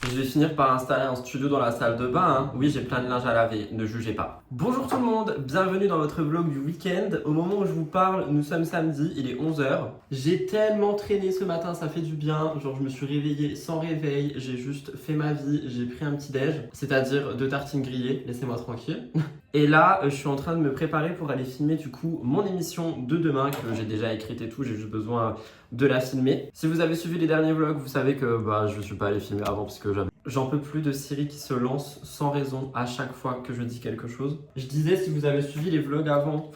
Je vais finir par installer un studio dans la salle de bain. Hein. Oui, j'ai plein de linge à laver, ne jugez pas. Bonjour tout le monde, bienvenue dans votre vlog du week-end. Au moment où je vous parle, nous sommes samedi, il est 11 h. J'ai tellement traîné ce matin, ça fait du bien. Genre, je me suis réveillé sans réveil, j'ai juste fait ma vie, j'ai pris un petit déj, c'est-à-dire 2 tartines grillées, laissez-moi tranquille. Et là, je suis en train de me préparer pour aller filmer du coup mon émission de demain que j'ai déjà écrite et tout, j'ai juste besoin de la filmer. Si vous avez suivi les derniers vlogs, vous savez que je suis pas allé filmer avant parce que j'en peux plus de Siri qui se lance sans raison à chaque fois que je dis quelque chose. Je disais, si vous avez suivi les vlogs avant,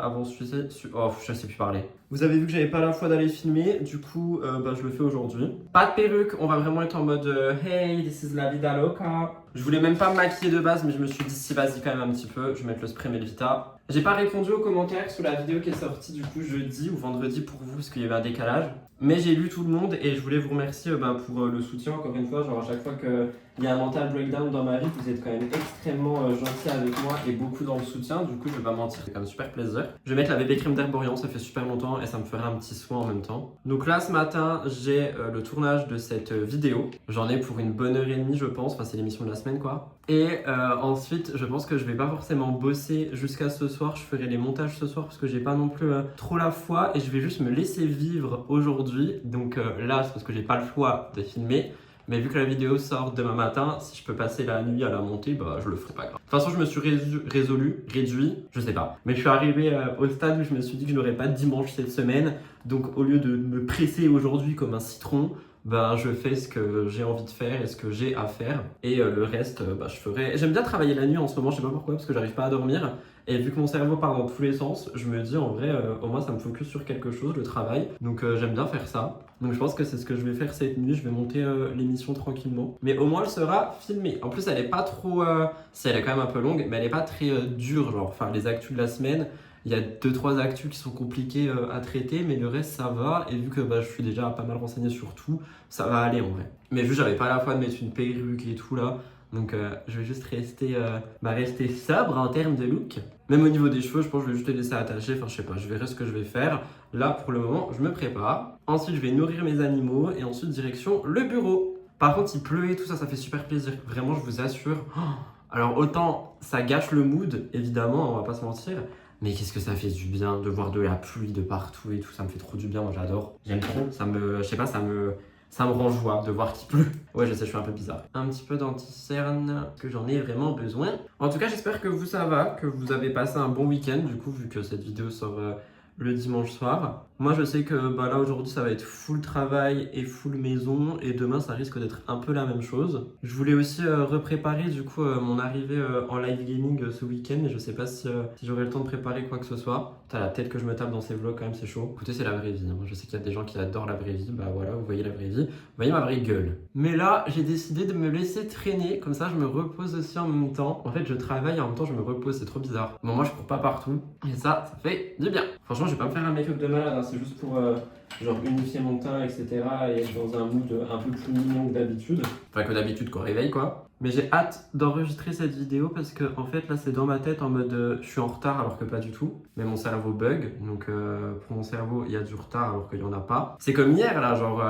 avant celui-ci, je sais plus parler. Vous avez vu que j'avais pas la foi d'aller filmer, du coup je le fais aujourd'hui. Pas de perruque, on va vraiment être en mode hey, this is la vida loca. Je voulais même pas me maquiller de base, mais je me suis dit si vas-y quand même un petit peu, je vais mettre le spray Melvita. J'ai pas répondu aux commentaires sous la vidéo qui est sortie du coup jeudi ou vendredi pour vous parce qu'il y avait un décalage. Mais j'ai lu tout le monde et je voulais vous remercier pour le soutien encore une fois. Genre à chaque fois qu'il y a un mental breakdown dans ma vie, vous êtes quand même extrêmement gentils avec moi et beaucoup dans le soutien. Du coup je vais pas mentir, c'est quand même super plaisir. Je vais mettre la bébé crème d'Herborian, ça fait super longtemps et ça me fera un petit soin en même temps. Donc là ce matin j'ai le tournage de cette vidéo. J'en ai pour une bonne heure et demie je pense, enfin c'est l'émission de la semaine quoi. Et ensuite je pense que je vais pas forcément bosser jusqu'à ce soir, je ferai les montages ce soir parce que j'ai pas non plus trop la foi et je vais juste me laisser vivre aujourd'hui. Donc là c'est parce que j'ai pas le choix de filmer. Mais vu que la vidéo sort demain matin, si je peux passer la nuit à la monter, je le ferai pas grave. De toute façon, je me suis réduit, je sais pas. Mais je suis arrivé au stade où je me suis dit que je n'aurais pas de dimanche cette semaine. Donc au lieu de me presser aujourd'hui comme un citron, je fais ce que j'ai envie de faire et ce que j'ai à faire. Et le reste, je ferai. J'aime bien travailler la nuit en ce moment, je sais pas pourquoi, parce que j'arrive pas à dormir. Et vu que mon cerveau part dans tous les sens, je me dis en vrai, au moins ça me focus sur quelque chose, le travail. Donc j'aime bien faire ça. Donc je pense que c'est ce que je vais faire cette nuit, je vais monter l'émission tranquillement. Mais au moins elle sera filmée. En plus elle est pas trop... Si elle est quand même un peu longue, mais elle est pas très dure. Genre, enfin les actus de la semaine, il y a 2-3 actus qui sont compliqués à traiter, mais le reste ça va. Et vu que je suis déjà pas mal renseigné sur tout, ça va aller en vrai. Mais vu que j'avais pas la foi de mettre une perruque et tout là, donc je vais juste rester sobre en termes de look. Même au niveau des cheveux, je pense que je vais juste les laisser attacher. Enfin, je sais pas, je verrai ce que je vais faire. Là, pour le moment, je me prépare. Ensuite, je vais nourrir mes animaux. Et ensuite, direction le bureau. Par contre, il pleut et tout ça, ça fait super plaisir. Vraiment, je vous assure. Alors, autant ça gâche le mood, évidemment, on va pas se mentir. Mais qu'est-ce que ça fait du bien de voir de la pluie de partout et tout. Ça me fait trop du bien, moi j'adore. J'aime trop. Je sais pas, ça me rend joie de voir qu'il pleut. Ouais, je sais, je suis un peu bizarre. Un petit peu d'anti-cerne, que j'en ai vraiment besoin. En tout cas, j'espère que vous ça va, que vous avez passé un bon week-end, du coup, vu que cette vidéo sort le dimanche soir. Moi, je sais que là, aujourd'hui, ça va être full travail et full maison. Et demain, ça risque d'être un peu la même chose. Je voulais aussi repréparer, du coup, mon arrivée en live gaming ce week-end. Mais je sais pas si j'aurai le temps de préparer quoi que ce soit. Putain, la tête que je me tape dans ces vlogs, quand même, c'est chaud. Écoutez, c'est la vraie vie. Hein. Je sais qu'il y a des gens qui adorent la vraie vie. Voilà, vous voyez la vraie vie. Vous voyez ma vraie gueule. Mais là, j'ai décidé de me laisser traîner. Comme ça, je me repose aussi en même temps. En fait, je travaille et en même temps, je me repose. C'est trop bizarre. Bon, moi, je cours pas partout. Et ça fait du bien. Franchement, je vais pas me faire un make-up de malade. Hein. C'est juste pour genre unifier mon teint, etc. et être dans un mood un peu plus mignon que d'habitude. Enfin, que d'habitude, qu'au réveil, quoi. Mais j'ai hâte d'enregistrer cette vidéo parce que en fait là c'est dans ma tête en mode je suis en retard alors que pas du tout. Mais mon cerveau bug, donc pour mon cerveau il y a du retard alors qu'il y en a pas. C'est comme hier là, genre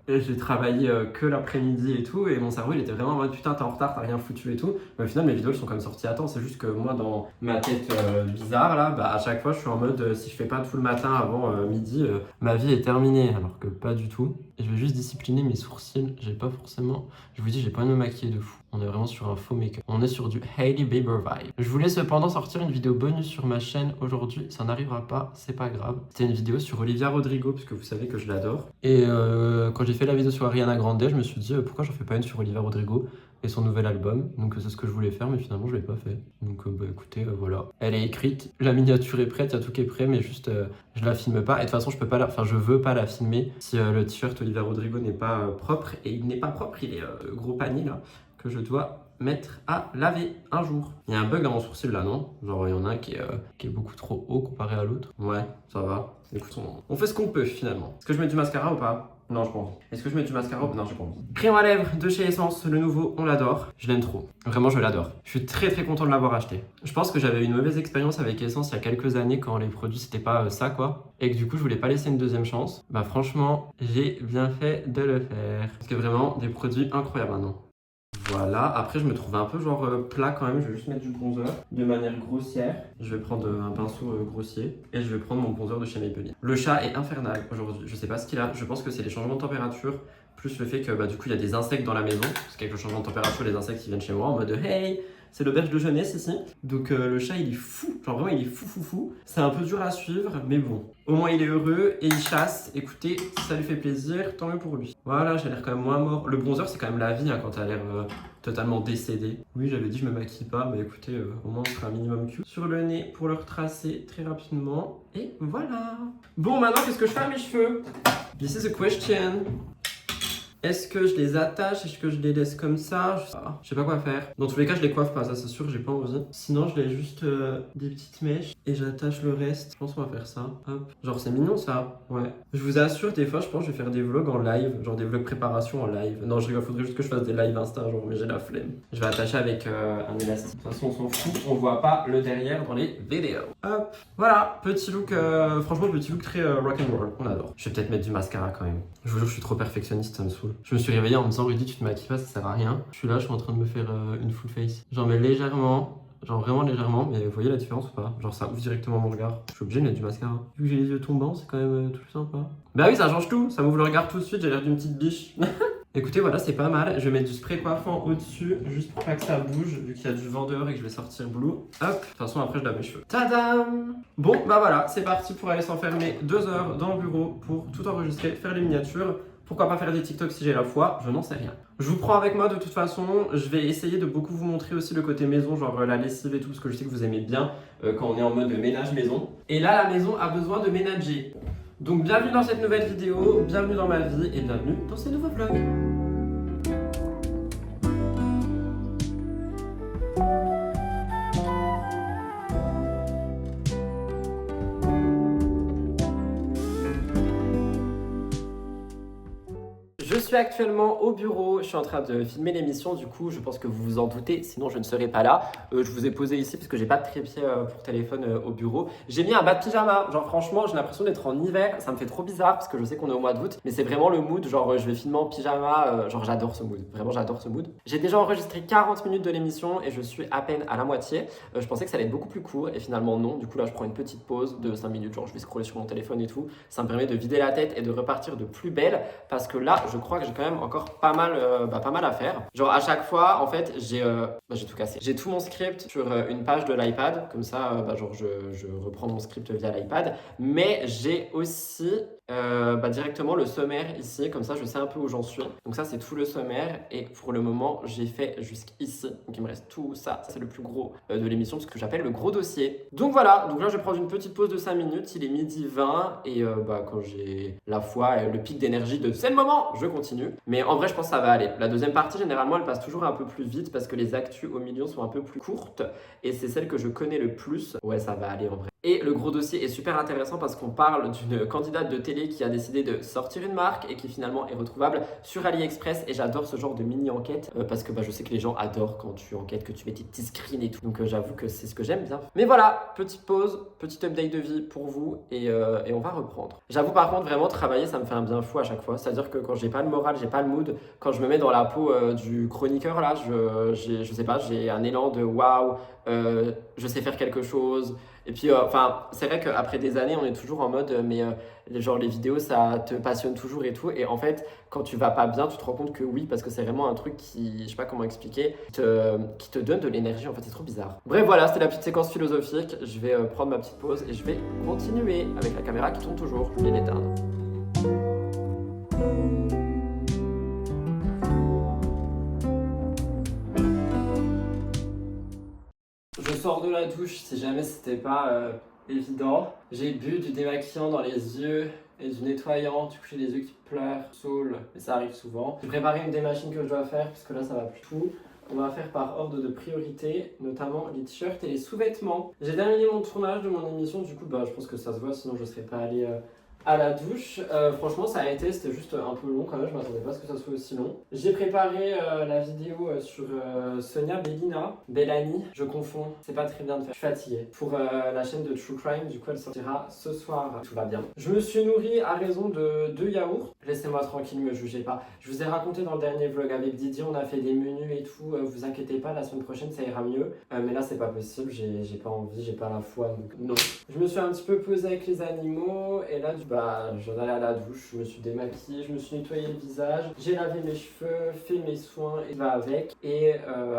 j'ai travaillé que l'après-midi et tout et mon cerveau il était vraiment en mode putain t'es en retard, t'as rien foutu et tout. Mais au final mes vidéos elles sont quand même sorties à temps, c'est juste que moi dans ma tête bizarre là, à chaque fois je suis en mode si je fais pas tout le matin avant midi, ma vie est terminée alors que pas du tout. Et je vais juste discipliner mes sourcils, j'ai pas forcément, je vous dis j'ai pas de me maquiller de fou. On est vraiment sur un faux make-up. On est sur du Hailey Bieber vibe. Je voulais cependant sortir une vidéo bonus sur ma chaîne aujourd'hui. Ça n'arrivera pas, c'est pas grave. C'était une vidéo sur Olivia Rodrigo, puisque vous savez que je l'adore. Et quand j'ai fait la vidéo sur Ariana Grande, je me suis dit pourquoi j'en fais pas une sur Olivia Rodrigo et son nouvel album. Donc c'est ce que je voulais faire, mais finalement je l'ai pas fait. Donc écoutez, voilà. Elle est écrite, la miniature est prête, il y a tout qui est prêt, mais juste je la filme pas. Et de toute façon, je veux pas la filmer si le t-shirt Olivia Rodrigo n'est pas propre. Et il n'est pas propre, il est gros panier là. que je dois mettre à laver un jour. Il y a un bug dans mon sourcil là, non? Genre il y en a un qui est beaucoup trop haut comparé à l'autre. Ouais, ça va. Écoute, on fait ce qu'on peut finalement. Est-ce que je mets du mascara ou pas? Non, je pense. Est-ce que je mets du mascara ou pas? Non, je pense. Crayon à lèvres de chez Essence, le nouveau, on l'adore. Je l'aime trop. Vraiment, je l'adore. Je suis très très content de l'avoir acheté. Je pense que j'avais eu une mauvaise expérience avec Essence il y a quelques années quand les produits c'était pas ça quoi. Et que du coup, je voulais pas laisser une deuxième chance. Bah franchement, j'ai bien fait de le faire. Parce que vraiment, des produits incroyables maintenant. Voilà, après je me trouve un peu genre plat quand même, je vais juste mettre du bronzer de manière grossière. Je vais prendre un pinceau grossier et je vais prendre mon bronzer de chez Maybelline. Le chat est infernal aujourd'hui, je sais pas ce qu'il a, je pense que c'est les changements de température plus le fait que du coup il y a des insectes dans la maison, parce qu'avec le changement de température les insectes ils viennent chez moi en mode hey, c'est l'auberge de jeunesse ici. Donc le chat il est fou, genre vraiment il est fou. C'est un peu dur à suivre, mais bon. Au moins il est heureux et il chasse. Écoutez, si ça lui fait plaisir, tant mieux pour lui. Voilà, j'ai l'air quand même moins mort. Le bronzer c'est quand même la vie hein, quand t'as l'air totalement décédé. Oui, j'avais dit je me maquille pas, mais écoutez, au moins on sera un minimum cute. Sur le nez pour le retracer très rapidement. Et voilà. Bon, maintenant qu'est-ce que je fais à mes cheveux? This is a question. Est-ce que je les attache? Est-ce que je les laisse comme ça? Je sais pas quoi faire. Dans tous les cas, je les coiffe pas, ça c'est sûr, j'ai pas envie. Sinon, je laisse juste des petites mèches et j'attache le reste. Je pense qu'on va faire ça. Hop. Genre, c'est mignon ça. Ouais. Je vous assure, des fois, je pense que je vais faire des vlogs en live. Genre des vlogs préparation en live. Non, il faudrait juste que je fasse des lives Insta, genre, mais j'ai la flemme. Je vais attacher avec un élastique. De toute façon, on s'en fout. On voit pas le derrière dans les vidéos. Hop. Voilà. Petit look, franchement, petit look très rock'n'roll. On adore. Je vais peut-être mettre du mascara quand même. Je vous jure, je suis trop perfectionniste, ça me saoule. Je me suis réveillé en me disant, Rudy, tu te maquilles pas, ça sert à rien. Je suis là, je suis en train de me faire une full face. J'en mets légèrement, genre vraiment légèrement, mais vous voyez la différence ou pas? Genre ça ouvre directement mon regard. Je suis obligé de mettre du mascara. Vu que j'ai les yeux tombants, c'est quand même tout sympa. Bah oui, ça change tout, ça m'ouvre le regard tout de suite, j'ai l'air d'une petite biche. Écoutez, voilà, c'est pas mal. Je vais mettre du spray coiffant au-dessus, juste pour pas que ça bouge, vu qu'il y a du vent dehors et que je vais sortir blue. Hop, de toute façon, après, je lave mes cheveux. Tadam! Bon, bah voilà, c'est parti pour aller s'enfermer 2 heures dans le bureau pour tout enregistrer, faire les miniatures. Pourquoi pas faire des TikTok si j'ai la foi? Je n'en sais rien. Je vous prends avec moi de toute façon. Je vais essayer de beaucoup vous montrer aussi le côté maison, genre la lessive et tout, parce que je sais que vous aimez bien quand on est en mode ménage maison. Et là, la maison a besoin de ménager. Donc bienvenue dans cette nouvelle vidéo, bienvenue dans ma vie et bienvenue dans ce nouveau vlog. Je suis actuellement au bureau, je suis en train de filmer l'émission, du coup je pense que vous vous en doutez, sinon je ne serais pas là. Je vous ai posé ici parce que j'ai pas de trépied pour téléphone au bureau. J'ai mis un bas de pyjama, genre franchement j'ai l'impression d'être en hiver, ça me fait trop bizarre parce que je sais qu'on est au mois d'août, mais c'est vraiment le mood, genre je vais filmer en pyjama, genre j'adore ce mood, vraiment j'adore ce mood. J'ai déjà enregistré 40 minutes de l'émission et je suis à peine à la moitié. Je pensais que ça allait être beaucoup plus court et finalement non, du coup là je prends une petite pause de 5 minutes, genre je vais scroller sur mon téléphone et tout. Ça me permet de vider la tête et de repartir de plus belle parce que là je crois que j'ai quand même encore pas mal à faire. Genre à chaque fois, en fait, j'ai tout cassé. J'ai tout mon script sur une page de l'iPad, comme ça, genre je reprends mon script via l'iPad. Mais j'ai aussi directement le sommaire ici, comme ça je sais un peu où j'en suis. Donc ça c'est tout le sommaire et pour le moment j'ai fait jusqu'ici. Donc il me reste tout ça, c'est le plus gros de l'émission, ce que j'appelle le gros dossier. Donc voilà, donc là je vais prendre une petite pause de 5 minutes, il est 12h20 et quand j'ai la foi et le pic d'énergie de c'est le moment, je continue. Mais en vrai je pense que ça va aller. La deuxième partie généralement elle passe toujours un peu plus vite parce que les actus au milieu sont un peu plus courtes et c'est celle que je connais le plus. Ouais ça va aller en vrai. Et le gros dossier est super intéressant parce qu'on parle d'une candidate de télé qui a décidé de sortir une marque et qui finalement est retrouvable sur AliExpress. Et j'adore ce genre de mini-enquête parce que je sais que les gens adorent quand tu enquêtes, que tu mets tes petits screens et tout. Donc j'avoue que c'est ce que j'aime bien. Mais voilà, petite pause, petit update de vie pour vous et on va reprendre. J'avoue par contre vraiment travailler ça me fait un bien fou à chaque fois. C'est-à-dire que quand j'ai pas le moral, j'ai pas le mood, quand je me mets dans la peau du chroniqueur là, je sais pas, j'ai un élan de waouh, je sais faire quelque chose. Et puis, c'est vrai qu'après des années, on est toujours en mode, mais genre les vidéos, ça te passionne toujours et tout. Et en fait, quand tu vas pas bien, tu te rends compte que oui, parce que c'est vraiment un truc qui, je sais pas comment expliquer, qui te donne de l'énergie. En fait, c'est trop bizarre. Bref, voilà, c'était la petite séquence philosophique. Je vais prendre ma petite pause et je vais continuer avec la caméra qui tourne toujours. Je vais l'éteindre. Je sors de la douche si jamais c'était pas évident. J'ai bu du démaquillant dans les yeux et du nettoyant. Du coup, j'ai les yeux qui pleurent, saoul, mais ça arrive souvent. J'ai préparé une des machines que je dois faire parce que là, ça va plus tout. On va faire par ordre de priorité, notamment les t-shirts et les sous-vêtements. J'ai terminé mon tournage de mon émission, du coup je pense que ça se voit, sinon je ne serais pas allé à la douche. Franchement ça a été, c'était juste un peu long quand même, je m'attendais pas à ce que ça soit aussi long. J'ai préparé la vidéo sur Sonia Bellani, je confonds, c'est pas très bien de faire, je suis fatigué. Pour la chaîne de True Crime, du coup elle sortira ce soir, tout va bien. Je me suis nourri à raison de 2 yaourts, laissez-moi tranquille, me jugez pas. Je vous ai raconté dans le dernier vlog avec Didier, on a fait des menus et tout, vous inquiétez pas, la semaine prochaine ça ira mieux. Mais là c'est pas possible, j'ai pas envie, j'ai pas la foi, donc non. Je me suis un petit peu posé avec les animaux et là j'en allais à la douche, je me suis démaquillée, je me suis nettoyé le visage, j'ai lavé mes cheveux, fait mes soins et va avec. Et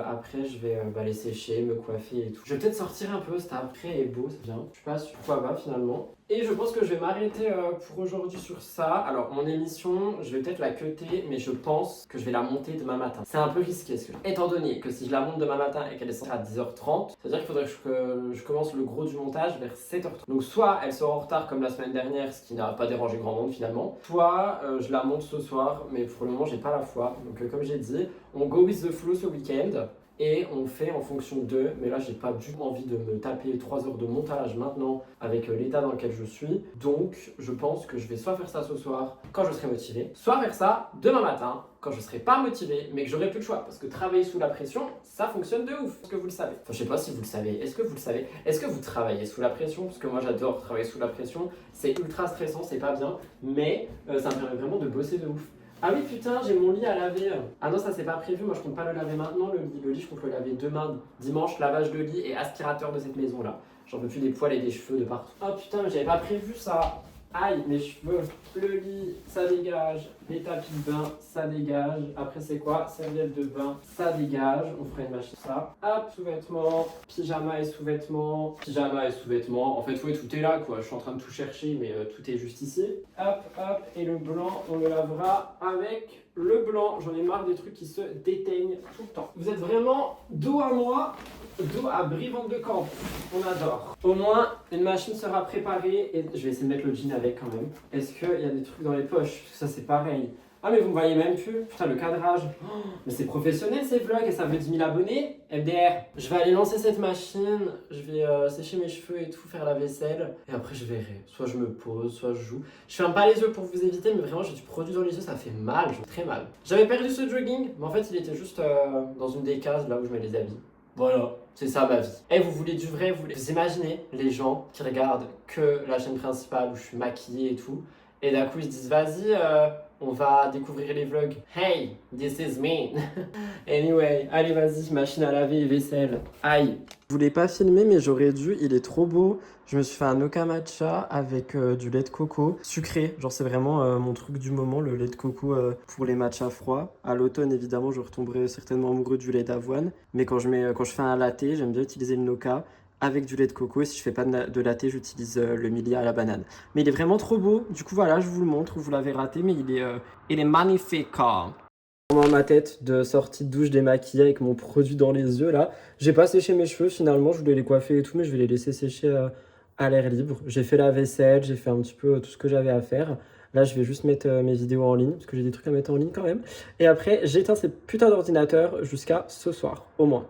après je vais les sécher, me coiffer et tout. Je vais peut-être sortir un peu, c'est après et beau, c'est bien. Je sais pas pourquoi pas finalement. Et je pense que je vais m'arrêter pour aujourd'hui sur ça. Alors mon émission, je vais peut-être la cutter, mais je pense que je vais la monter demain matin. C'est un peu risqué, étant donné que si je la monte demain matin et qu'elle est sortie à 10h30, c'est-à-dire qu'il faudrait que je commence le gros du montage vers 7h30. Donc soit elle sort en retard comme la semaine dernière, ce qui n'a pas dérangé grand monde finalement, soit je la monte ce soir, mais pour le moment j'ai pas la foi. Donc comme j'ai dit, on go with the flow ce week-end. Et on fait en fonction d'eux, mais là j'ai pas du tout envie de me taper 3 heures de montage maintenant avec l'état dans lequel je suis. Donc je pense que je vais soit faire ça ce soir quand je serai motivé, soit faire ça demain matin quand je serai pas motivé, mais que j'aurai plus le choix. Parce que travailler sous la pression, ça fonctionne de ouf. Est-ce que vous le savez? Enfin je sais pas si vous le savez, est-ce que vous le savez? Est-ce que vous travaillez sous la pression? Parce que moi j'adore travailler sous la pression, c'est ultra stressant, c'est pas bien, mais ça me permet vraiment de bosser de ouf. Ah oui putain, j'ai mon lit à laver. Ah non, ça c'est pas prévu, moi je compte pas le laver maintenant, le lit. Le lit je compte le laver demain, dimanche, lavage de lit et aspirateur de cette maison là. J'en peux plus des poils et des cheveux de partout. Oh putain, mais j'avais pas prévu ça. Aïe, mes cheveux, le lit, ça dégage, les tapis de bain, ça dégage. Après c'est quoi? Serviette de bain, ça dégage. On ferait une machine ça. Hop, sous-vêtements, pyjama et sous-vêtements, pyjama et sous-vêtements. En fait, ouais, tout est là quoi. Je suis en train de tout chercher, mais tout est juste ici. Hop, hop, et le blanc, on le lavera avec le blanc. J'en ai marre des trucs qui se déteignent tout le temps. Vous êtes vraiment dos à moi. Dos à Brivante de Camp, on adore. Au moins, une machine sera préparée et je vais essayer de mettre le jean avec quand même. Est-ce qu'il y a des trucs dans les poches? Parce que ça c'est pareil. Ah mais vous me voyez même plus. Putain le cadrage. Oh, mais c'est professionnel ces vlogs et ça veut 10 000 abonnés. MDR. Je vais aller lancer cette machine. Je vais sécher mes cheveux et tout, faire la vaisselle. Et après je verrai. Soit je me pose, soit je joue. Je ferme pas les yeux pour vous éviter, mais vraiment j'ai du produit dans les yeux, ça fait mal, très mal. J'avais perdu ce jogging, mais en fait il était juste dans une des cases là où je mets les habits. Voilà, c'est ça ma vie. Et vous voulez du vrai, vous imaginez les gens qui regardent que la chaîne principale où je suis maquillée et tout, et d'un coup ils se disent vas-y, on va découvrir les vlogs. Hey, this is me. Anyway, allez vas-y, machine à laver et vaisselle. Aïe. Je voulais pas filmer mais j'aurais dû, il est trop beau. Je me suis fait un Oka Matcha avec du lait de coco sucré. Genre c'est vraiment mon truc du moment, le lait de coco pour les matchas froids. À l'automne évidemment je retomberai certainement amoureux du lait d'avoine. Mais quand je fais un latte, j'aime bien utiliser le Noka avec du lait de coco. Et si je fais pas de latte, j'utilise le Milia à la banane. Mais il est vraiment trop beau. Du coup voilà, je vous le montre, vous l'avez raté, mais il est magnifique. Dans ma tête de sortie de douche démaquillée avec mon produit dans les yeux là. J'ai pas séché mes cheveux finalement, je voulais les coiffer et tout, mais je vais les laisser sécher à l'air libre. J'ai fait la vaisselle, j'ai fait un petit peu tout ce que j'avais à faire. Là, je vais juste mettre mes vidéos en ligne, parce que j'ai des trucs à mettre en ligne quand même. Et après, j'éteins ces putains d'ordinateurs jusqu'à ce soir, au moins.